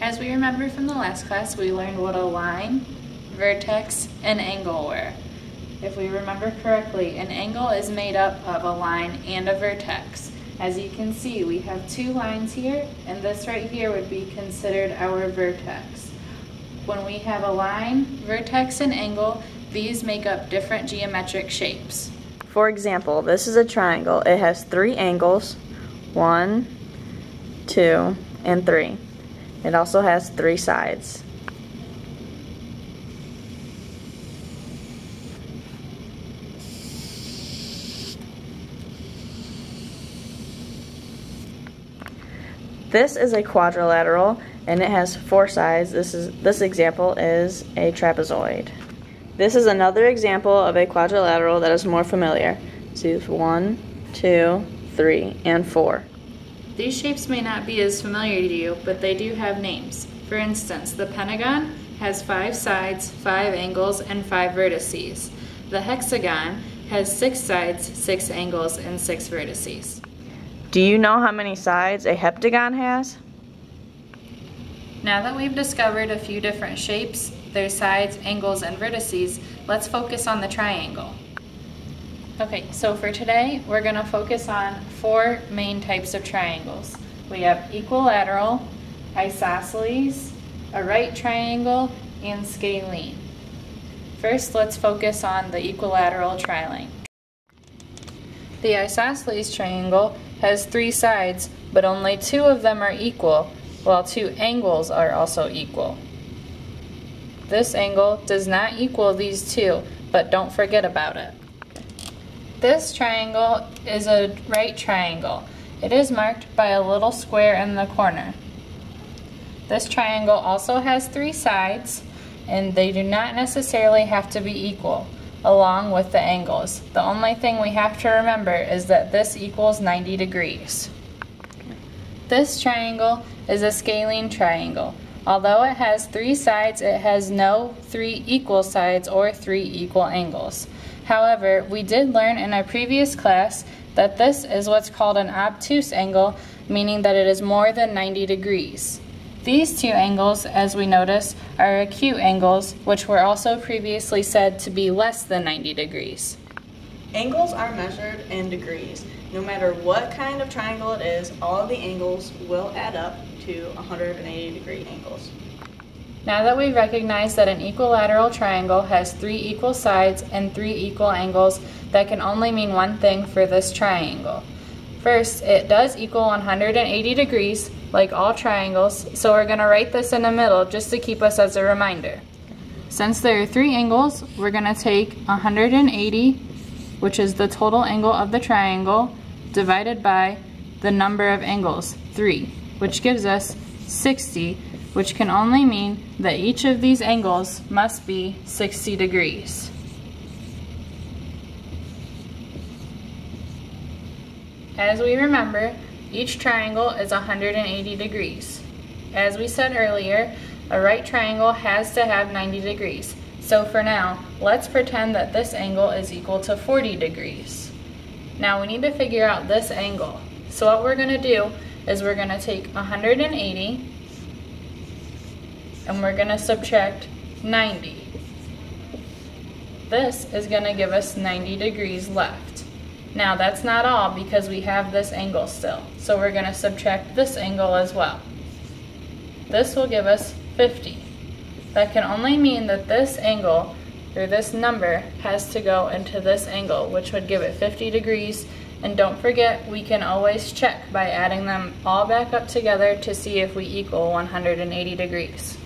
As we remember from the last class, we learned what a line, vertex, and angle were. If we remember correctly, an angle is made up of a line and a vertex. As you can see, we have two lines here, and this right here would be considered our vertex. When we have a line, vertex, and angle, these make up different geometric shapes. For example, this is a triangle. It has 3 angles, 1, 2, and 3. It also has 3 sides. This is a quadrilateral and it has 4 sides. This example is a trapezoid. This is another example of a quadrilateral that is more familiar. See, 1, 2, 3, and 4. These shapes may not be as familiar to you, but they do have names. For instance, the pentagon has 5 sides, 5 angles, and 5 vertices. The hexagon has 6 sides, 6 angles, and 6 vertices. Do you know how many sides a heptagon has? Now that we've discovered a few different shapes, their sides, angles, and vertices, let's focus on the triangle. Okay, so for today, we're going to focus on 4 main types of triangles. We have equilateral, isosceles, a right triangle, and scalene. First, let's focus on the equilateral triangle. The isosceles triangle has 3 sides, but only 2 of them are equal, while 2 angles are also equal. This angle does not equal these 2, but don't forget about it. This triangle is a right triangle. It is marked by a little square in the corner. This triangle also has 3 sides, and they do not necessarily have to be equal, along with the angles. The only thing we have to remember is that this equals 90 degrees. This triangle is a scalene triangle. Although it has 3 sides, it has no 3 equal sides or 3 equal angles. However, we did learn in a previous class that this is what's called an obtuse angle, meaning that it is more than 90 degrees. These 2 angles, as we notice, are acute angles, which were also previously said to be less than 90 degrees. Angles are measured in degrees. No matter what kind of triangle it is, all of the angles will add up to 180 degree angles. Now that we recognize that an equilateral triangle has 3 equal sides and 3 equal angles, that can only mean one thing for this triangle. First, it does equal 180 degrees, like all triangles, so we're going to write this in the middle just to keep us as a reminder. Since there are 3 angles, we're going to take 180, which is the total angle of the triangle, divided by the number of angles, 3, which gives us 60, which can only mean that each of these angles must be 60 degrees. As we remember, each triangle is 180 degrees. As we said earlier, a right triangle has to have 90 degrees. So for now, let's pretend that this angle is equal to 40 degrees. Now we need to figure out this angle. So what we're going to do is we're going to take 180 and we're going to subtract 90. This is going to give us 90 degrees left. Now that's not all because we have this angle still. So we're going to subtract this angle as well. This will give us 50. That can only mean that this angle, or this number, has to go into this angle, which would give it 50 degrees. And don't forget, we can always check by adding them all back up together to see if we equal 180 degrees.